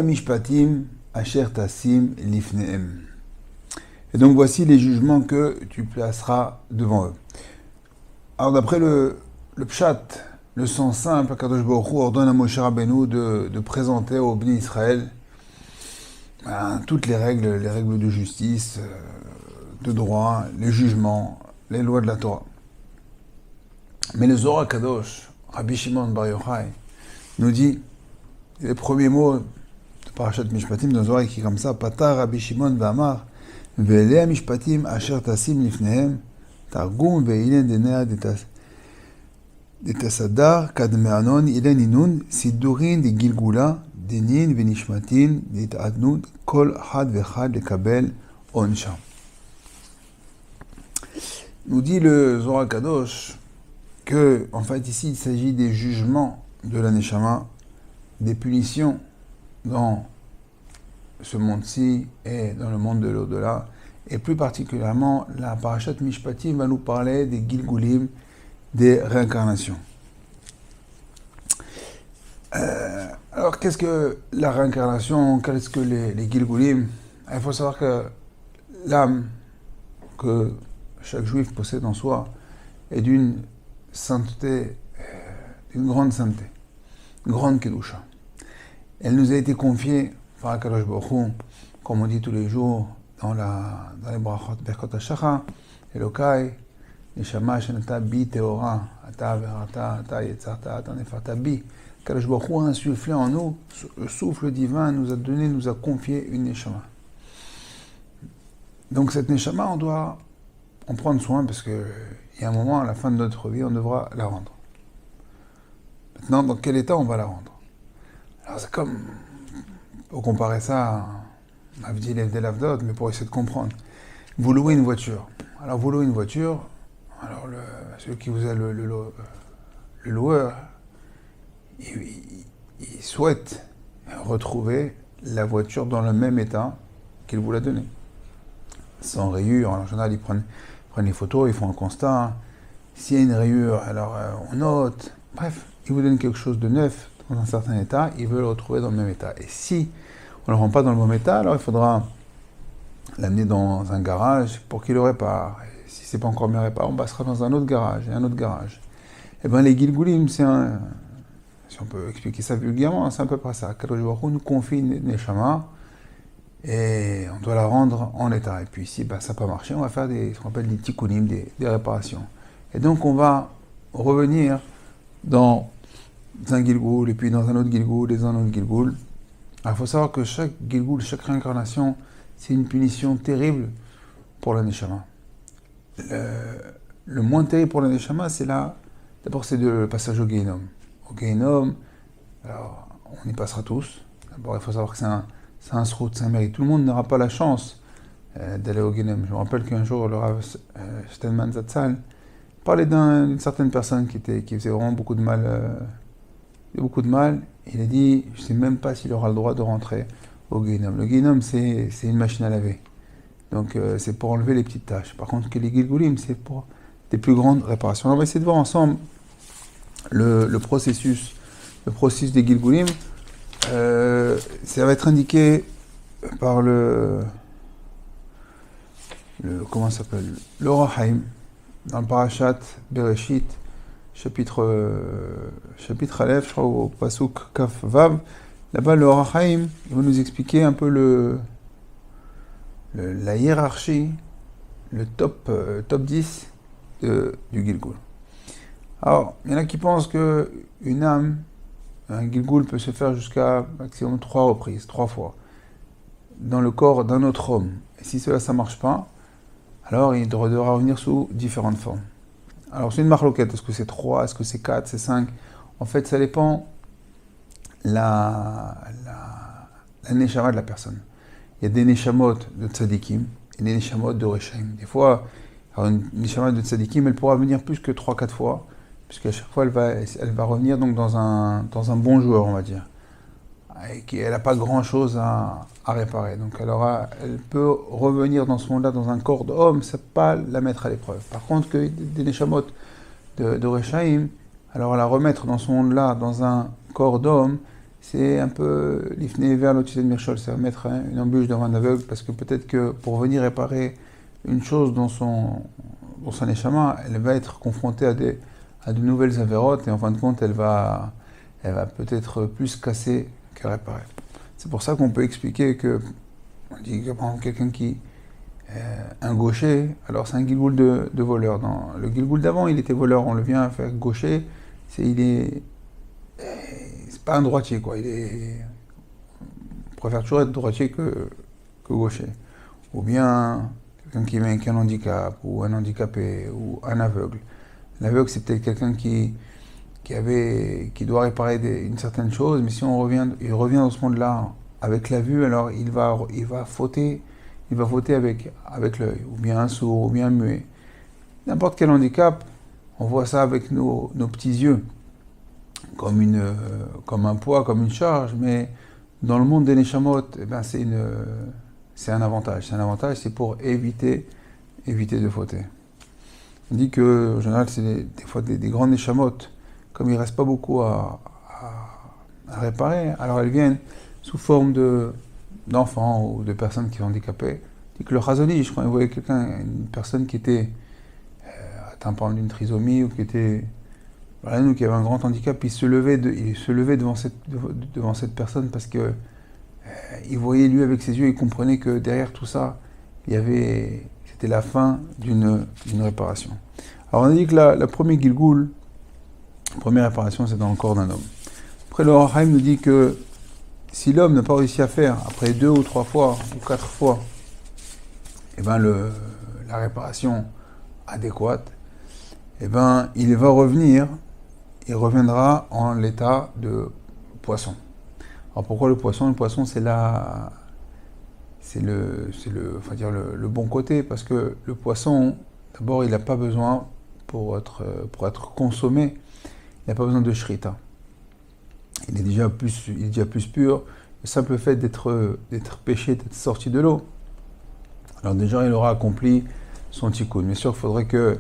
amishpatim asher tasim lifnehem. Et donc voici les jugements que tu placeras devant eux. Alors d'après le pshat, le sens simple, Kadosh Baruch Hu ordonne à Moshe Rabbeinu de présenter au Bnei Israël toutes les règles de justice, de droit, les jugements, les lois de la Torah. Mais le Zohar Kadosh, Rabbi Shimon Bar Yochai, nous dit, les premiers mots de Parashat Mishpatim dans le Zohar écrit comme ça, Patar Rabbi Shimon V'amar, Ve'elei Mishpatim asher tasim lifnehem, Targum ve'ilen denea detasadar kadmeanon ilen inun, sidurin de Gilgula, denin ve'nishmatin, detadnud, kol had ve'chad lekabel onsha. Nous dit le Zohar Kadosh que, en fait, ici, il s'agit des jugements de la Neshama, des punitions dans ce monde-ci et dans le monde de l'au-delà. Et plus particulièrement, la Parashat Mishpatim va nous parler des Gilgulim, des réincarnations. Alors, qu'est-ce que la réincarnation? Qu'est-ce que les Gilgulim? Il faut savoir que l'âme que chaque juif possède en soi est d'une sainteté, d'une grande sainteté, une grande kedusha. Elle nous a été confiée par Akadosh Baruch Hu, comme on dit tous les jours dans les brachot Berkot HaShachar, Elokai, Neshama Shenata Bi Teora, Ata Verata, Ata Yetzarta, Ata Nefarta Bi. Akadosh Baruch Hu a insufflé en nous, le souffle divin nous a confié une Neshama. Donc cette Neshama, on doit en prendre soin parce qu'il y a un moment, à la fin de notre vie, on devra la rendre. Maintenant, dans quel état on va la rendre? Alors c'est comme, pour comparer ça à Avdil et Avdot, mais pour essayer de comprendre. Vous louez une voiture. Alors vous louez une voiture, alors celui qui vous a le loueur, il souhaite retrouver la voiture dans le même état qu'il vous l'a donnée. Sans rayures, en général ils prennent les photos, ils font un constat. S'il y a une rayure, alors on note. Bref, ils vous donnent quelque chose de neuf dans un certain état, ils veulent le retrouver dans le même état. Et si on ne le rend pas dans le même état, alors il faudra l'amener dans un garage pour qu'il le répare. Et si ce n'est pas encore bien réparé, on passera dans un autre garage et un autre garage. Et bien les Gilgulim, si on peut expliquer ça vulgairement, c'est à peu près ça. Kadosh Baruch Hu nous confie une Neshama et on doit la rendre en état. Et puis si ça n'a pas marché, on va faire ce qu'on appelle des tikkunim, des réparations. Et donc on va revenir dans un Gilgul, et puis dans un autre Gilgul, et dans un autre Gilgul. Alors il faut savoir que chaque Gilgul, chaque réincarnation, c'est une punition terrible pour la Neshama. Le moins terrible pour la Neshama, c'est d'abord c'est le passage au Gehinnom. Au Gehinnom, alors on y passera tous. D'abord il faut savoir que c'est un srout, c'est un mérite. Tout le monde n'aura pas la chance d'aller au Gehinnom. Je me rappelle qu'un jour, le Rav Steinman Zatzal parlait d'une certaine personne qui faisait vraiment beaucoup de mal. Il a dit, je ne sais même pas s'il aura le droit de rentrer au Gehinnom. Le Gehinnom, c'est une machine à laver. Donc c'est pour enlever les petites tâches. Par contre, que les Gilgulim, c'est pour des plus grandes réparations. Alors, on va essayer de voir ensemble le processus des Gilgulim. Ça va être indiqué par comment ça s'appelle? L'Or HaChaim, dans le Parashat Bereshit, chapitre Aleph, je crois, au Pasuk Kaf Vav. Là-bas, le Or HaChaim, il va nous expliquer un peu la hiérarchie, le top 10 du Gilgul. Alors, il y en a qui pensent qu'une âme, un Gilgul peut se faire jusqu'à maximum 3 reprises, 3 fois, dans le corps d'un autre homme. Et si ça ne marche pas, alors il devra revenir sous différentes formes. Alors c'est une marloquette, est-ce que c'est 3, est-ce que c'est 4, c'est 5? En fait, ça dépend la neshama de la personne. Il y a des neshamot de tzadikim et des neshamot de reshaim. Des fois, une neshama de tzadikim, elle pourra venir plus que 3-4 fois, puisqu'à chaque fois, elle va revenir donc dans un bon joueur, on va dire. Et elle n'a pas grand-chose à réparer. Donc elle peut revenir dans ce monde-là, dans un corps d'homme, ça ne peut pas la mettre à l'épreuve. Par contre, que des neshamot de reshaim, alors la remettre dans ce monde-là, dans un corps d'homme, c'est un peu l'ifné vers l'autisme de Mirchol, c'est mettre une embûche devant un aveugle, parce que peut-être que pour venir réparer une chose dans son échama, elle va être confrontée à de nouvelles avérotes, et en fin de compte, elle va peut-être plus casser que réparer. C'est pour ça qu'on peut expliquer que, on dit que par exemple quelqu'un qui un gaucher, alors c'est un gilgoul de voleur. Dans le gilgoul d'avant, il était voleur, on le vient faire gaucher, c'est pas un droitier, quoi. On préfère toujours être droitier que gaucher. Ou bien quelqu'un qui vient avec un handicap, ou un handicapé, ou un aveugle. L'aveugle, c'est peut-être quelqu'un qui doit réparer une certaine chose, mais si il revient dans ce monde-là avec la vue, alors il va fauter avec l'œil, ou bien un sourd, ou bien un muet. N'importe quel handicap, on voit ça avec nos petits yeux, comme un poids, comme une charge, mais dans le monde des neshamot, eh ben c'est un avantage. C'est un avantage, c'est pour éviter de fauter. On dit que, en général, c'est des fois des grandes neshamot, comme il ne reste pas beaucoup à réparer, alors elles viennent sous forme d'enfants ou de personnes qui sont handicapées. On dit que le Chazon Ish, quand il voyait une personne qui était atteinte d'une trisomie ou qui avait un grand handicap, il se levait devant cette personne parce que il voyait lui avec ses yeux, il comprenait que derrière tout ça, c'était la fin d'une réparation. Alors on a dit que la première Gilgoul, la première réparation, c'est dans le corps d'un homme. Après, le Or HaChaim nous dit que si l'homme n'a pas réussi à faire, après 2 ou 3 fois, ou 4 fois, eh ben la réparation adéquate, eh ben il reviendra en l'état de poisson. Alors pourquoi le poisson? Le poisson, c'est le bon côté, parce que le poisson, d'abord, il n'a pas besoin, pour être consommé, il n'a pas besoin de shrita. Il est déjà plus pur. Le simple fait d'être pêché, d'être sorti de l'eau, alors déjà, il aura accompli son tikkun. Bien sûr, il faudrait que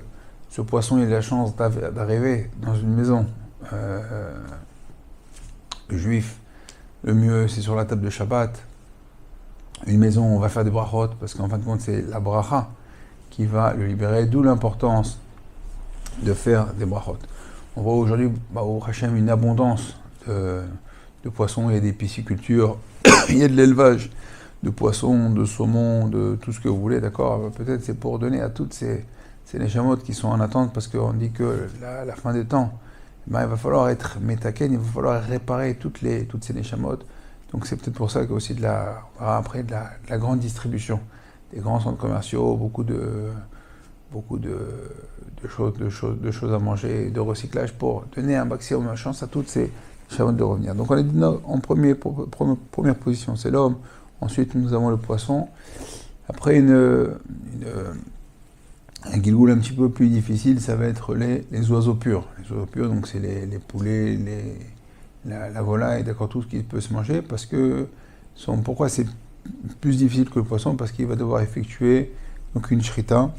ce poisson ait la chance d'arriver dans une maison. Le juif, le mieux, c'est sur la table de Shabbat. Une maison où on va faire des brachot, parce qu'en fin de compte, c'est la bracha qui va le libérer, d'où l'importance de faire des brachot. On voit aujourd'hui, au Hachem, une abondance de poissons, il y a des piscicultures, il y a de l'élevage de poissons, de saumon, de tout ce que vous voulez, d'accord? Peut-être c'est pour donner à toutes ces neshamot qui sont en attente, parce qu'on dit que la fin des temps, il va falloir être métaken, il va falloir réparer toutes ces neshamot. Donc c'est peut-être pour ça qu'il y a aussi de la grande distribution, des grands centres commerciaux, beaucoup de choses à manger, de recyclage, pour donner un maximum de chance à toutes ces neshamot de revenir. Donc on a dit en première position, c'est l'homme. Ensuite, nous avons le poisson. Après, un gilgoul un petit peu plus difficile, ça va être les oiseaux purs. Les oiseaux purs, donc c'est les poulets, la volaille, d'accord, tout ce qui peut se manger, parce que pourquoi c'est plus difficile que le poisson? Parce qu'il va devoir effectuer donc une shrita.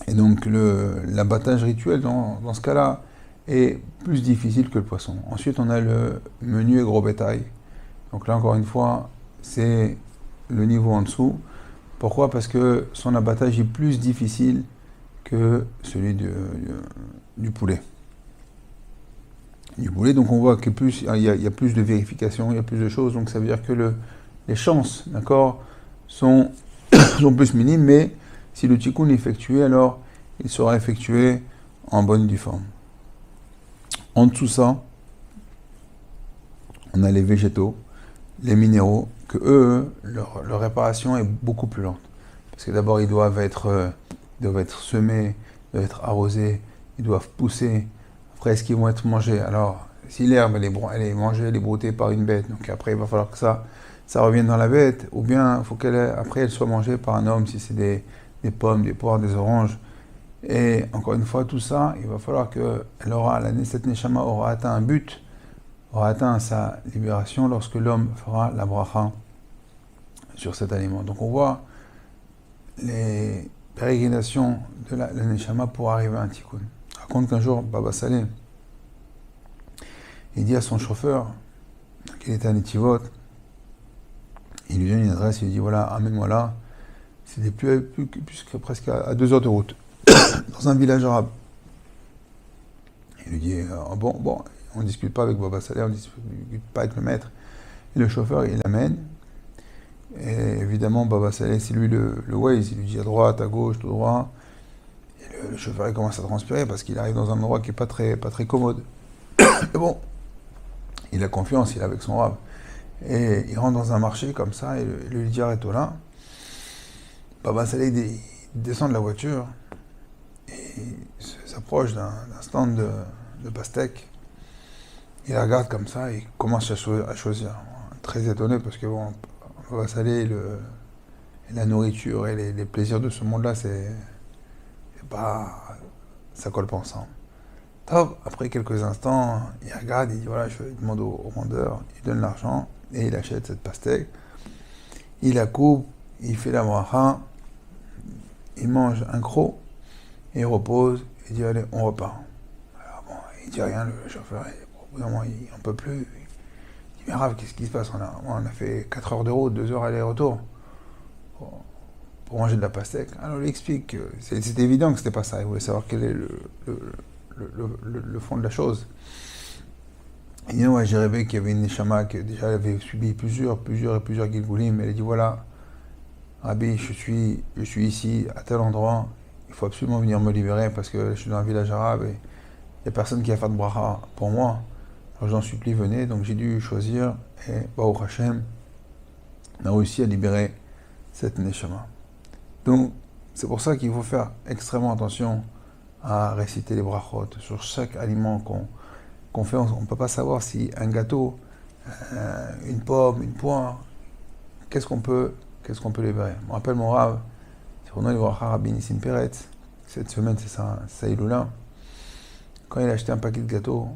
Et donc l'abattage rituel dans ce cas-là est plus difficile que le poisson. Ensuite, on a le menu et gros bétail. Donc là, encore une fois, c'est le niveau en dessous. Pourquoi? Parce que son abattage est plus difficile que celui du poulet. Donc on voit qu'il y a plus de vérification, il y a plus de choses, donc ça veut dire que les chances, d'accord, sont plus minimes, mais si le tikkun est effectué, alors il sera effectué en bonne et due forme. En dessous de ça, on a les végétaux, les minéraux, que eux, leur réparation est beaucoup plus lente. Parce que d'abord, ils doivent être semés, ils doivent être arrosés, ils doivent pousser. Après, est-ce qu'ils vont être mangés? Alors, si l'herbe, elle est mangée, elle est broutée par une bête, donc après, il va falloir que ça revienne dans la bête, ou bien il faut elle soit mangée par un homme, si c'est des pommes, des poires, des oranges. Et encore une fois, tout ça, il va falloir que cette neshama aura atteint un but, aura atteint sa libération lorsque l'homme fera la bracha sur cet aliment. Donc on voit les pérégrinations de la neshama pour arriver à un tikkun. Raconte qu'un jour, Baba Saleh, il dit à son chauffeur, Donc il était à Netivot, il lui donne une adresse, il lui dit voilà, amène-moi là. C'était plus que presque à 2 heures de route, dans un village arabe. Il lui dit bon, on ne discute pas avec Baba Saleh, on ne discute pas avec le maître. Et le chauffeur, il l'amène. Et évidemment, Baba Saleh, c'est lui le Waze, il lui dit à droite, à gauche, tout droit. Et le chauffeur, il commence à transpirer parce qu'il arrive dans un endroit qui n'est pas très commode. Mais bon, il a confiance, il est avec son rab. Et il rentre dans un marché comme ça, et lui dit arrête-toi là. Baba Saleh, il descend de la voiture, et il s'approche d'un stand de pastèques. Il la regarde comme ça, et il commence à choisir. Très étonné, parce que bon, Baba Saleh, la nourriture et les plaisirs de ce monde-là, c'est pas... ça colle pas ensemble. Top, après quelques instants, il regarde, il dit voilà, je demande au vendeur, il donne l'argent, et il achète cette pastèque. Il la coupe, il fait la bracha, il mange un croc, et il repose, il dit allez, on repart. Alors bon, il dit rien, le chauffeur, au bout d'un moment, il n'en peut plus. Il dit mais Rav, qu'est-ce qui se passe, on a fait 4 heures de route, 2 heures aller-retour, pour manger de la pastèque. Alors il explique que c'est évident que c'était pas ça, il voulait savoir quel est le fond de la chose. Il dit ouais, j'ai rêvé qu'il y avait une neshama qui déjà avait subi plusieurs Gilgulim, elle a dit voilà, Rabbi, je suis ici, à tel endroit, il faut absolument venir me libérer parce que je suis dans un village arabe et il n'y a personne qui va faire de bracha pour moi. Alors j'en supplie, venez. Donc j'ai dû choisir et Baruch Hashem, on a réussi à libérer cette neshama. Donc c'est pour ça qu'il faut faire extrêmement attention à réciter les brachot sur chaque aliment qu'on fait. On ne peut pas savoir si un gâteau, une pomme, une poire, qu'est-ce qu'on peut libérer. Je me rappelle mon Rav, c'est le Rabbi Nissim Peretz, cette semaine c'est sa Iloula. Quand il achetait un paquet de gâteaux,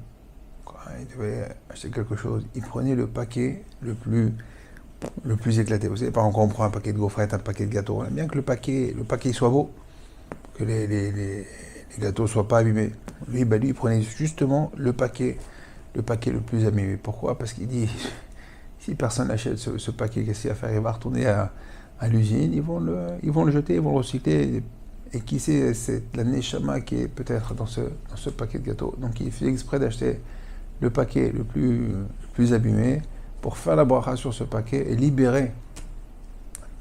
quand il devait acheter quelque chose, il prenait le paquet le plus éclaté. Vous savez, par exemple, quand on prend un paquet de gaufrettes, un paquet de gâteaux, on aime bien que le paquet soit beau, que les gâteaux ne soient pas abîmés. Lui, il prenait justement le paquet le plus abîmé. Pourquoi ? Parce qu'il dit, si personne n'achète ce paquet, qu'est-ce qu'il va faire ? Il va retourner à l'usine, ils vont le jeter, ils vont le recycler. Et qui sait, c'est la neshama qui est peut-être dans ce paquet de gâteaux. Donc il fait exprès d'acheter le paquet le plus abîmé pour faire la bracha sur ce paquet et libérer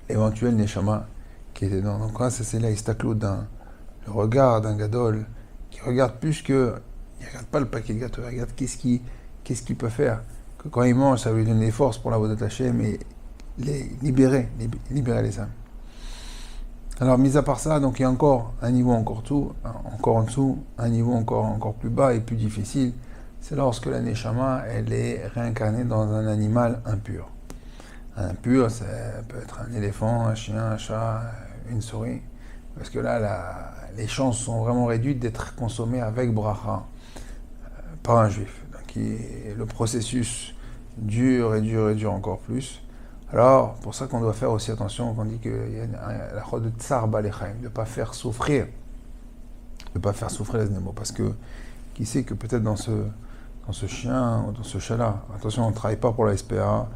l'éventuel neshama qui était dedans. Donc là, c'est la istaklout le regard d'un gadol qui regarde plus que... Il ne regarde pas le paquet de gâteaux, il regarde qu'est-ce qu'il peut faire. Que quand il mange, ça va lui donner des forces pour la voie Hashem, mais libérer les âmes. Alors, mis à part ça, donc il y a encore un niveau encore en dessous, un niveau encore plus bas et plus difficile. C'est lorsque la neshama, elle est réincarnée dans un animal impur. Un impur, ça peut être un éléphant, un chien, un chat, une souris. Parce que là, les chances sont vraiment réduites d'être consommées avec bracha par un juif. Donc le processus dure encore plus. Alors, pour ça qu'on doit faire aussi attention, qu'on dit qu'il y a la chod de tsar balechaim, de ne pas faire souffrir les animaux. Parce que, qui sait que peut-être dans ce chien ou dans ce chat-là, attention, on ne travaille pas pour la SPA,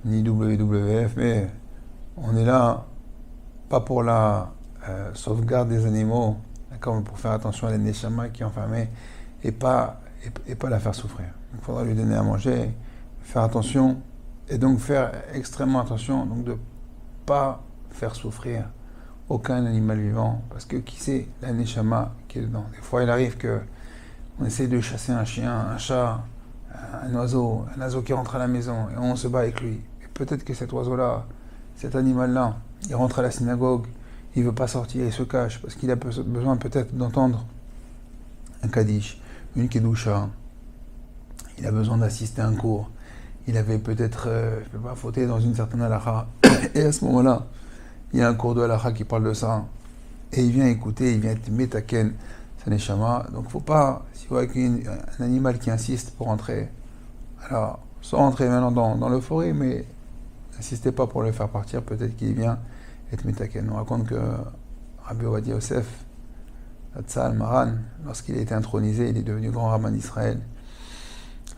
ni WWF, mais on est là, pas pour la sauvegarde des animaux, d'accord, pour faire attention à la neshama qui est enfermée, et pas la faire souffrir. Il faudra lui donner à manger, faire attention, et donc faire extrêmement attention, donc de ne pas faire souffrir aucun animal vivant, parce que qui sait la neshama qui est dedans. Des fois, il arrive qu'on essaie de chasser un chien, un chat, un oiseau qui rentre à la maison, et on se bat avec lui. Et peut-être que cet oiseau-là, cet animal-là, il rentre à la synagogue, il ne veut pas sortir, il se cache, parce qu'il a besoin peut-être d'entendre un kaddish, une kedusha, il a besoin d'assister à un cours, il avait peut-être, fauté dans une certaine halakha, et à ce moment-là, il y a un cours de halakha qui parle de ça, et il vient écouter, il vient être metaken, sa neshama. Donc faut pas, si vous voyez un animal qui insiste pour entrer, alors, sans rentrer maintenant dans l'euphorie, mais n'insistez pas pour le faire partir, peut-être qu'il vient être metaken. On raconte que Rabbi Ovadia Yosef, Hatzal Maran, lorsqu'il a été intronisé, il est devenu grand rabbin d'Israël.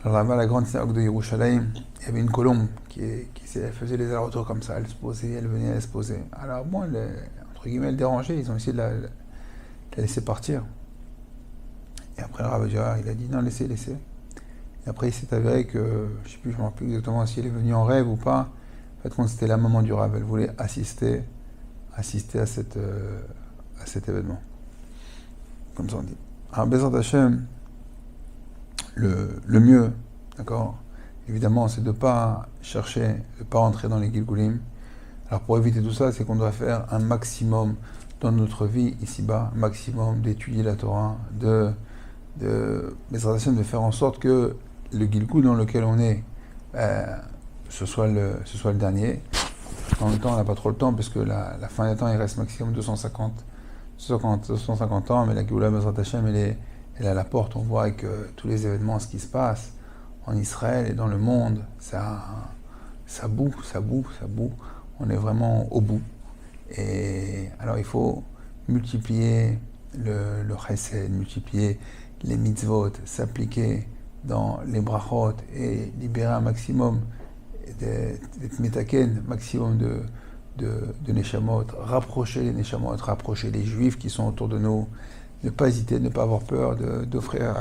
Là-bas, la grande synagogue de Yerushalayim, il y avait une colombe elle faisait les allers-retours comme ça, elle se posait, elle venait, elle se posait. Alors bon, entre guillemets, elle dérangeait, ils ont essayé de la laisser partir. Et après, le Rav il a dit non, laissez. Et après, il s'est avéré que, je ne me rappelle plus exactement si elle est venue en rêve ou pas. En fait, quand c'était la maman du Rav, elle voulait assister à cet événement. Comme ça on dit. Alors, Bezrat Hashem, le mieux, d'accord, évidemment, c'est de ne pas chercher, de ne pas rentrer dans les Gilgulim. Alors, pour éviter tout ça, c'est qu'on doit faire un maximum dans notre vie ici-bas, un maximum d'étudier la Torah, de faire en sorte que le Gilgul dans lequel on est, ce soit le dernier. En même temps, on n'a pas trop le temps, parce que la fin des temps, il reste maximum 250 ans, mais la Géoula Bezrat Hashem, elle est à la porte. On voit avec tous les événements, ce qui se passe en Israël et dans le monde, ça boue. On est vraiment au bout. Et alors, il faut multiplier le chesed, multiplier les mitzvot, s'appliquer dans les brachot et libérer un maximum d'être metaken, maximum de neshamot, rapprocher les neshamot, rapprocher les juifs qui sont autour de nous, ne pas hésiter, ne pas avoir peur d'offrir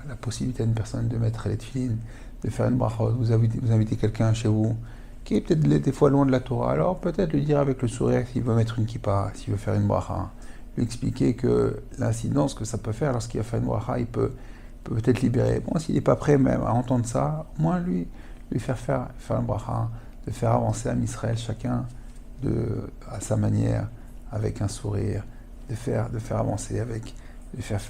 la possibilité à une personne de mettre les tefilines, de faire une brachot. Vous invitez quelqu'un chez vous qui est peut-être des fois loin de la Torah, alors peut-être lui dire avec le sourire s'il veut mettre une kippa, s'il veut faire une bracha, lui expliquer que l'incidence que ça peut faire lorsqu'il va faire une bracha, il peut peut-être libérer. Bon, s'il n'est pas prêt même à entendre ça, au moins lui faire une bracha, de faire avancer à Israël chacun à sa manière, avec un sourire, de faire avancer, de faire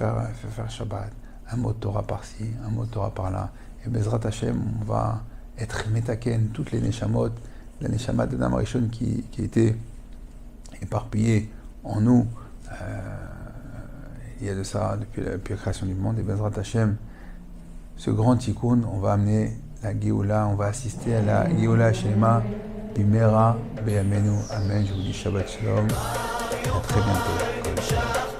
Shabbat, un mot de Torah par-ci, un mot de Torah par-là. Et Bezrat Hashem, on va être metaken, toutes les neshamot, la neshama d'Adam Rishon qui était éparpillée en nous, il y a de ça depuis la création du monde. Et Bezrat Hashem, ce grand tikkun, on va amener la Géoula, on va assister à la Géoula Shema Bimera Beyamenu. Amen. Je vous dis Shabbat Shalom. À très bientôt.